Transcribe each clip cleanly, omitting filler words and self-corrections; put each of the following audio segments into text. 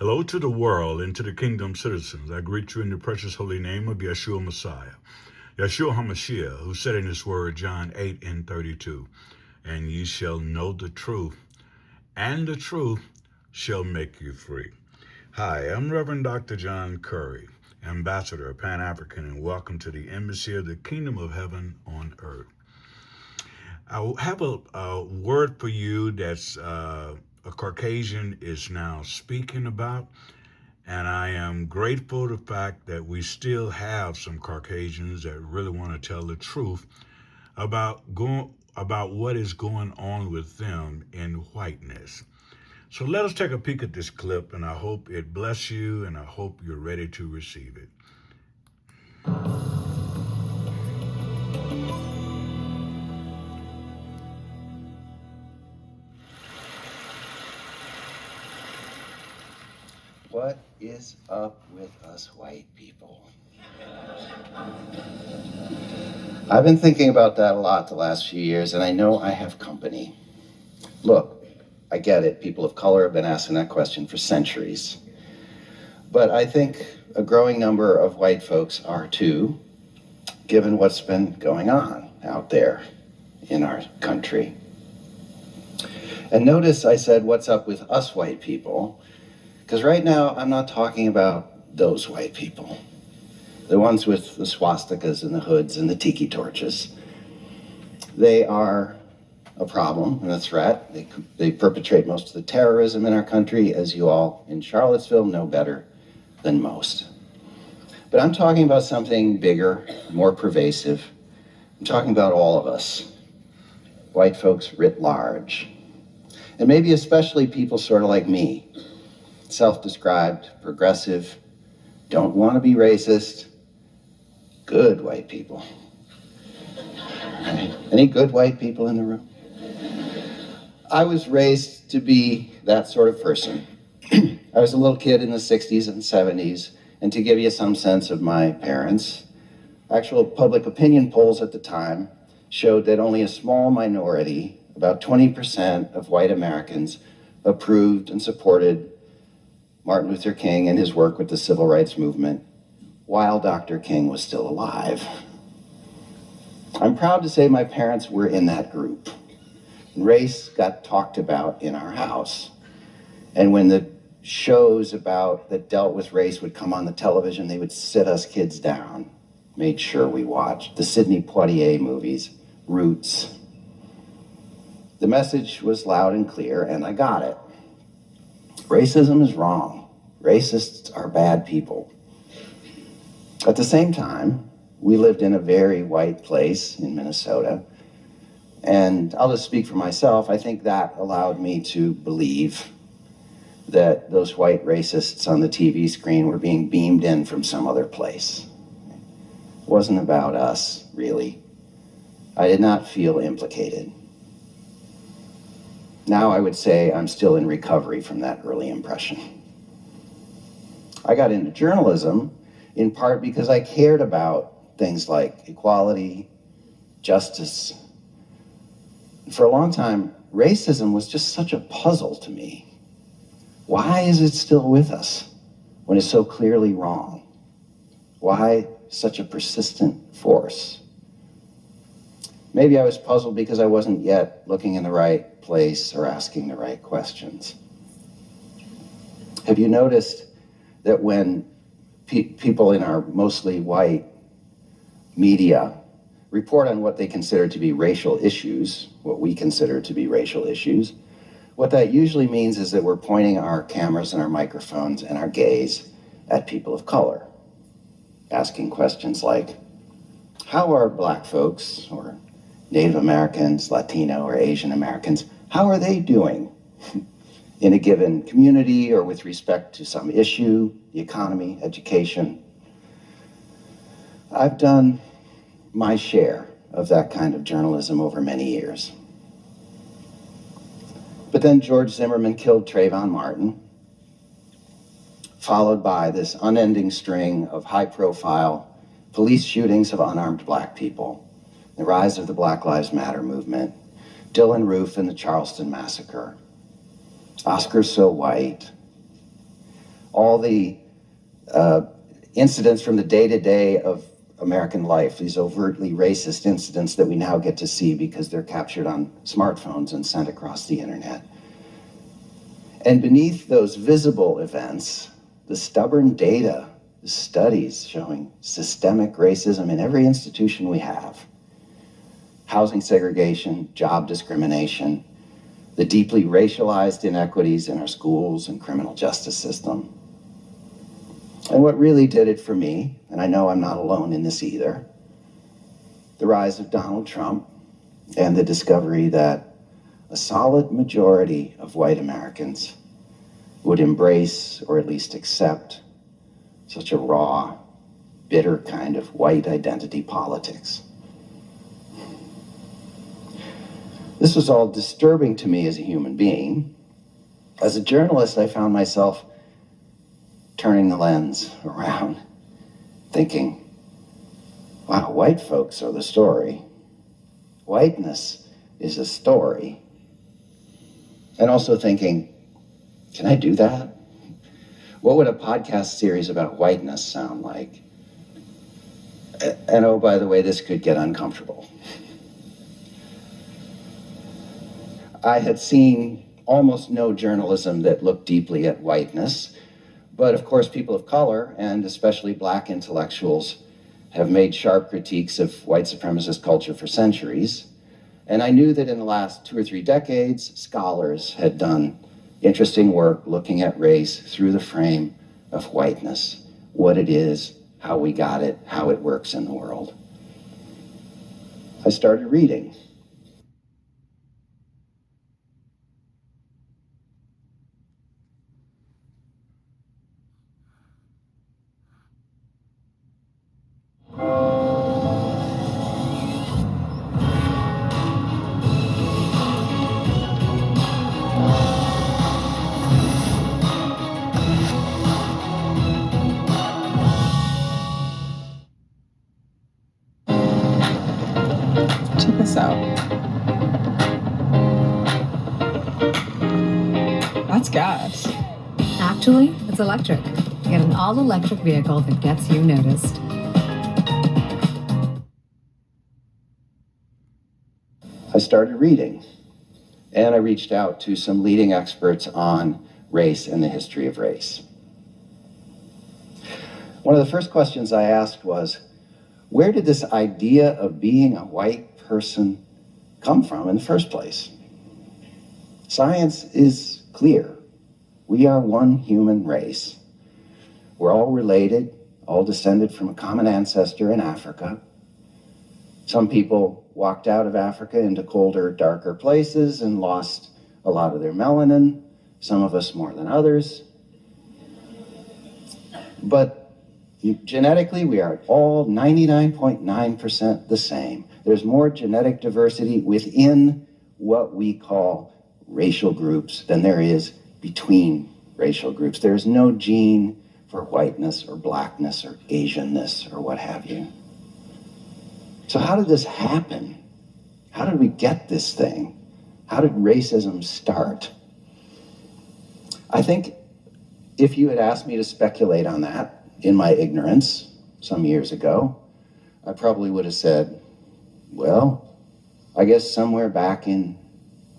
Hello to the world and to the kingdom citizens. I greet you in the precious holy name of Yeshua Messiah, Yeshua HaMashiach, who said in his word, John 8 and 32, and ye shall know the truth, and the truth shall make you free. Hi, I'm Reverend Dr. John Curry, Ambassador, Pan-African, and welcome to the Embassy of the Kingdom of Heaven on Earth. I have a word for you that's a Caucasian is now speaking about, and I am grateful to the fact that we still have some Caucasians that really want to tell the truth about what is going on with them in whiteness. So let us take a peek at this clip, and I hope it bless you, and I hope you're ready to receive it. What is up with us white people? I've been thinking about that a lot the last few years, and I know I have company. Look, I get it. People of color have been asking that question for centuries. But I think a growing number of white folks are too, given what's been going on out there in our country. And notice I said, what's up with us white people? Because right now, I'm not talking about those white people. The ones with the swastikas and the hoods and the tiki torches. They are a problem and a threat. They perpetrate most of the terrorism in our country, as you all in Charlottesville know better than most. But I'm talking about something bigger, more pervasive. I'm talking about all of us, white folks writ large. And maybe especially people sort of like me, self-described, progressive, don't want to be racist, good white people. Right? Any good white people in the room? I was raised to be that sort of person. I was a little kid in the 60s and 70s, and to give you some sense of my parents, actual public opinion polls at the time showed that only a small minority, about 20% of white Americans, approved and supported Martin Luther King and his work with the civil rights movement while Dr. King was still alive. I'm proud to say my parents were in that group. Race got talked about in our house. And when the shows that dealt with race would come on the television, they would sit us kids down, made sure we watched. The Sidney Poitier movies, Roots. The message was loud and clear, and I got it. Racism is wrong. Racists are bad people. At the same time, we lived in a very white place in Minnesota, and I'll just speak for myself. I think that allowed me to believe that those white racists on the TV screen were being beamed in from some other place. It wasn't about us, really. I did not feel implicated. Now I would say I'm still in recovery from that early impression. I got into journalism in part because I cared about things like equality, justice. For a long time, racism was just such a puzzle to me. Why is it still with us when it's so clearly wrong? Why such a persistent force? Maybe I was puzzled because I wasn't yet looking in the right place or asking the right questions. Have you noticed that when people in our mostly white media report on what they consider to be racial issues, what we consider to be racial issues, what that usually means is that we're pointing our cameras and our microphones and our gaze at people of color, asking questions like, how are Black folks or Native Americans, Latino or Asian Americans, how are they doing in a given community or with respect to some issue, the economy, education? I've done my share of that kind of journalism over many years. But then George Zimmerman killed Trayvon Martin, followed by this unending string of high-profile police shootings of unarmed Black people, the rise of the Black Lives Matter movement, Dylan Roof and the Charleston Massacre, Oscar So White. all the incidents from the day-to-day of American life, these overtly racist incidents that we now get to see because they're captured on smartphones and sent across the internet. And beneath those visible events, the stubborn data, the studies showing systemic racism in every institution we have, housing segregation, job discrimination, the deeply racialized inequities in our schools and criminal justice system. And what really did it for me, and I know I'm not alone in this either, the rise of Donald Trump and the discovery that a solid majority of white Americans would embrace or at least accept such a raw, bitter kind of white identity politics. This was all disturbing to me as a human being. As a journalist, I found myself turning the lens around, thinking, wow, white folks are the story. Whiteness is a story. And also thinking, can I do that? What would a podcast series about whiteness sound like? And oh, by the way, this could get uncomfortable. I had seen almost no journalism that looked deeply at whiteness, but of course people of color, and especially Black intellectuals, have made sharp critiques of white supremacist culture for centuries. And I knew that in the last 2 or 3 decades, scholars had done interesting work looking at race through the frame of whiteness, what it is, how we got it, how it works in the world. I started reading. Check this out. That's gas. Actually, it's electric. Get an all-electric vehicle that gets you noticed. I started reading, and I reached out to some leading experts on race and the history of race. One of the first questions I asked was, where did this idea of being a white person come from in the first place? Science is clear. We are one human race. We're all related, all descended from a common ancestor in Africa. Some people walked out of Africa into colder, darker places and lost a lot of their melanin, some of us more than others. But genetically, we are all 99.9% the same. There's more genetic diversity within what we call racial groups than there is between racial groups. There's no gene for whiteness or blackness or Asianness or what have you. So how did this happen? How did we get this thing? How did racism start? I think if you had asked me to speculate on that in my ignorance some years ago, I probably would have said, well, I guess somewhere back in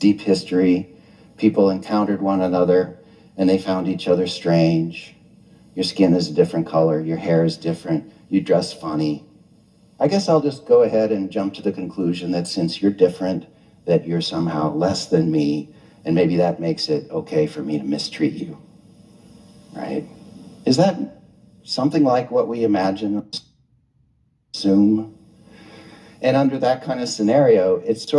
deep history, people encountered one another and they found each other strange. Your skin is a different color, your hair is different, you dress funny. I guess I'll just go ahead and jump to the conclusion that since you're different, that you're somehow less than me, and maybe that makes it okay for me to mistreat you, right? Is that something like what we imagine, assume? And under that kind of scenario, it's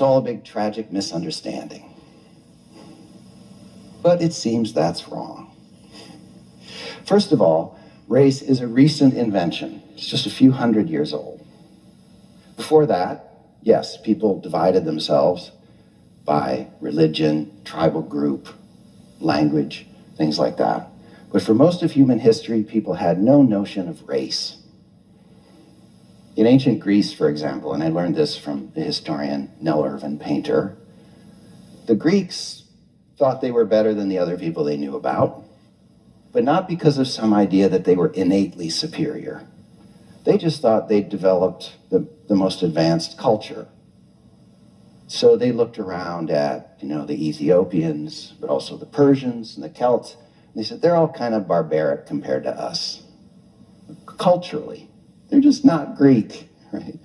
all a big tragic misunderstanding. But it seems that's wrong. First of all, race is a recent invention. It's just a few hundred years old. Before that, yes, people divided themselves by religion, tribal group, language, things like that. But for most of human history, people had no notion of race. In ancient Greece, for example, and I learned this from the historian Nell Irvin Painter, the Greeks thought they were better than the other people they knew about. but not because of some idea that they were innately superior. They just thought they'd developed the most advanced culture. So they looked around at, the Ethiopians, but also the Persians and the Celts, and they said, they're all kind of barbaric compared to us. Culturally, they're just not Greek, right?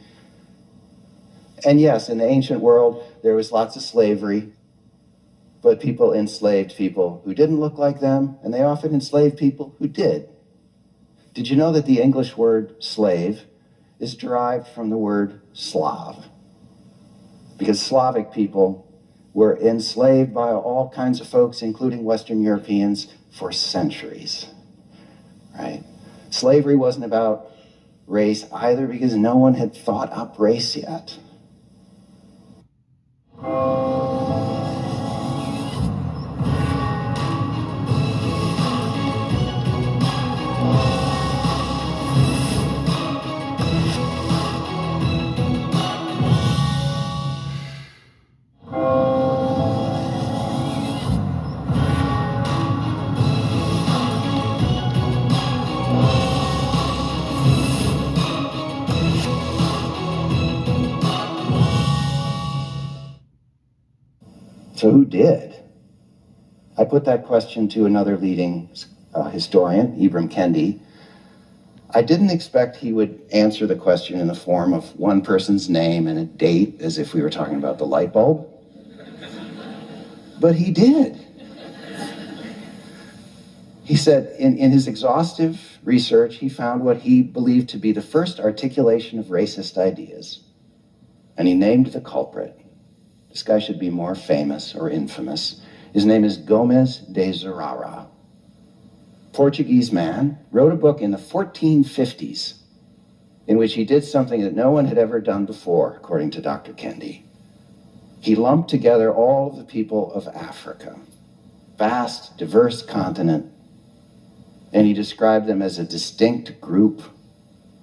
And yes, in the ancient world, there was lots of slavery, but people enslaved people who didn't look like them, and they often enslaved people who did. Did you know that the English word slave is derived from the word Slav? Because Slavic people were enslaved by all kinds of folks, including Western Europeans, for centuries, right? Slavery wasn't about race either, because no one had thought up race yet. So who did? I put that question to another leading historian, Ibram Kendi. I didn't expect he would answer the question in the form of one person's name and a date, as if we were talking about the light bulb. But he did. He said in his exhaustive research, he found what he believed to be the first articulation of racist ideas. And he named the culprit. This guy should be more famous or infamous. His name is Gomes de Zurara. Portuguese man, wrote a book in the 1450s in which he did something that no one had ever done before, according to Dr. Kendi. He lumped together all of the people of Africa, vast, diverse continent, and he described them as a distinct group,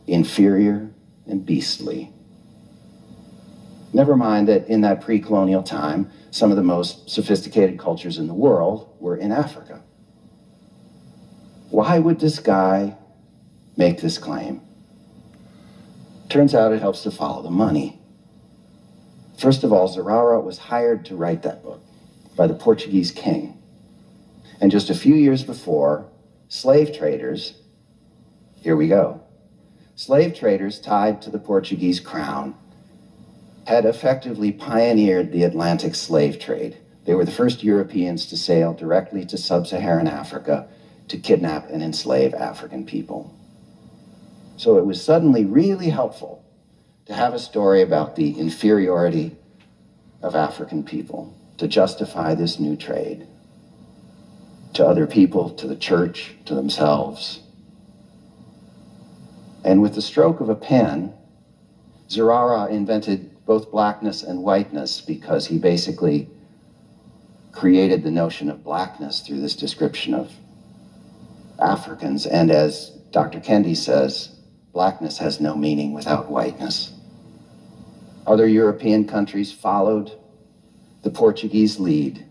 inferior and beastly. Never mind that in that pre-colonial time, some of the most sophisticated cultures in the world were in Africa. Why would this guy make this claim? Turns out it helps to follow the money. First of all, Zurara was hired to write that book by the Portuguese king. And just a few years before, slave traders, here we go, slave traders tied to the Portuguese crown had effectively pioneered the Atlantic slave trade. They were the first Europeans to sail directly to sub-Saharan Africa to kidnap and enslave African people. So it was suddenly really helpful to have a story about the inferiority of African people to justify this new trade to other people, to the church, to themselves. And with the stroke of a pen, Zurara invented both blackness and whiteness, because he basically created the notion of blackness through this description of Africans. And as Dr. Kendi says, blackness has no meaning without whiteness. Other European countries followed the Portuguese lead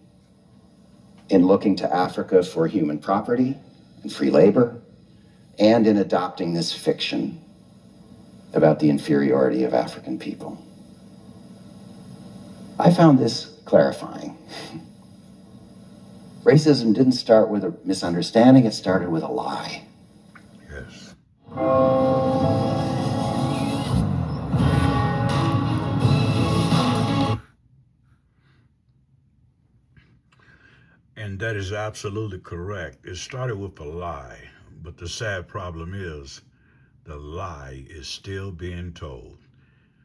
in looking to Africa for human property and free labor, and in adopting this fiction about the inferiority of African people. I found this clarifying. Racism didn't start with a misunderstanding, it started with a lie. Yes. And that is absolutely correct. It started with a lie, but the sad problem is the lie is still being told.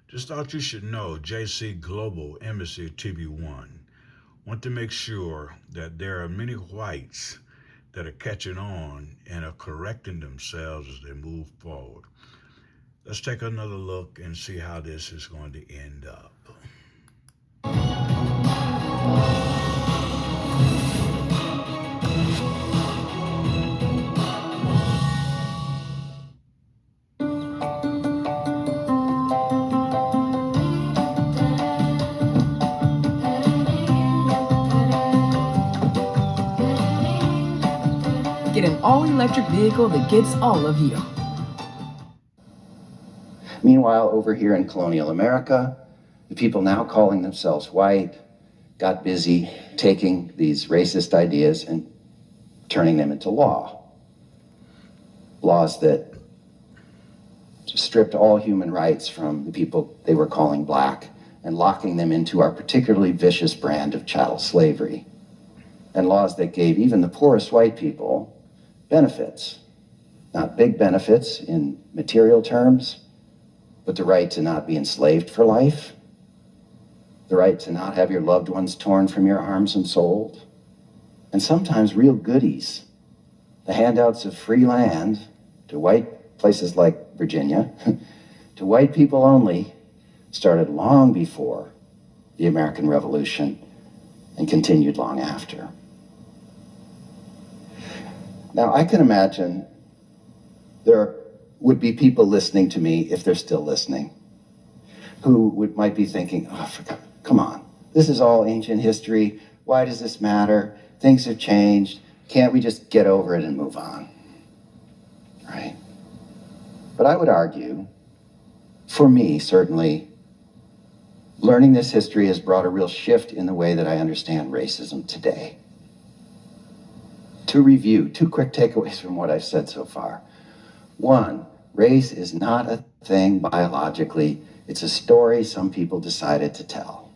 Just thought you should know, JC Global Embassy TV1 want to make sure that there are many whites that are catching on and are correcting themselves as they move forward. Let's take another look and see how this is going to end up. Get an all-electric vehicle that gets all of you. Meanwhile, over here in colonial America, the people now calling themselves white got busy taking these racist ideas and turning them into law. Laws that stripped all human rights from the people they were calling black and locking them into our particularly vicious brand of chattel slavery. And laws that gave even the poorest white people benefits. Not big benefits in material terms, but the right to not be enslaved for life, the right to not have your loved ones torn from your arms and sold, and sometimes real goodies, the handouts of free land to white places like Virginia, to white people only, started long before the American Revolution and continued long after. Now, I can imagine there would be people listening to me, if they're still listening, who might be thinking, oh, come on, this is all ancient history. Why does this matter? Things have changed. Can't we just get over it and move on? Right? But I would argue, for me, certainly, learning this history has brought a real shift in the way that I understand racism today. To review, 2 quick takeaways from what I've said so far. 1, race is not a thing biologically. It's a story some people decided to tell.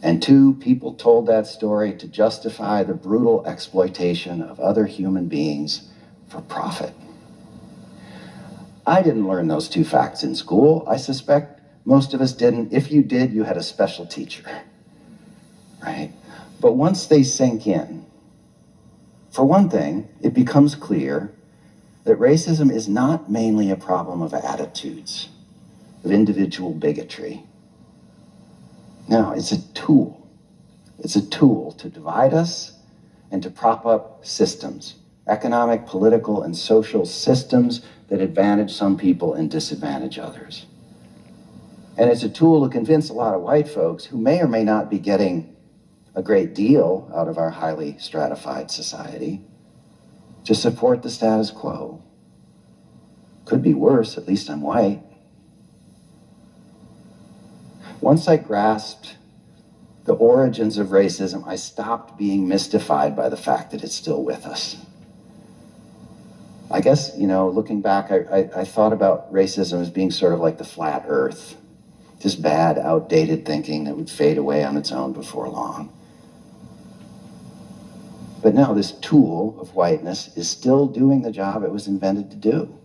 And 2, people told that story to justify the brutal exploitation of other human beings for profit. I didn't learn those 2 facts in school. I suspect most of us didn't. If you did, you had a special teacher, right? But once they sink in, for one thing, it becomes clear that racism is not mainly a problem of attitudes, of individual bigotry. No, it's a tool. It's a tool to divide us and to prop up systems, economic, political, and social systems that advantage some people and disadvantage others. And it's a tool to convince a lot of white folks who may or may not be getting a great deal out of our highly stratified society to support the status quo. Could be worse, at least I'm white. Once I grasped the origins of racism, I stopped being mystified by the fact that it's still with us. I guess, looking back, I thought about racism as being sort of like the flat earth, just bad, outdated thinking that would fade away on its own before long. But now this tool of whiteness is still doing the job it was invented to do.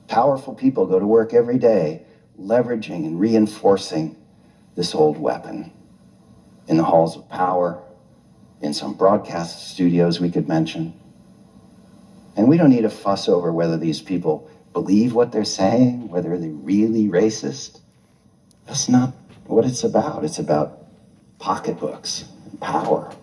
Powerful people go to work every day leveraging and reinforcing this old weapon in the halls of power, in some broadcast studios we could mention. And we don't need to fuss over whether these people believe what they're saying, whether they're really racist. That's not what it's about. It's about pocketbooks and power.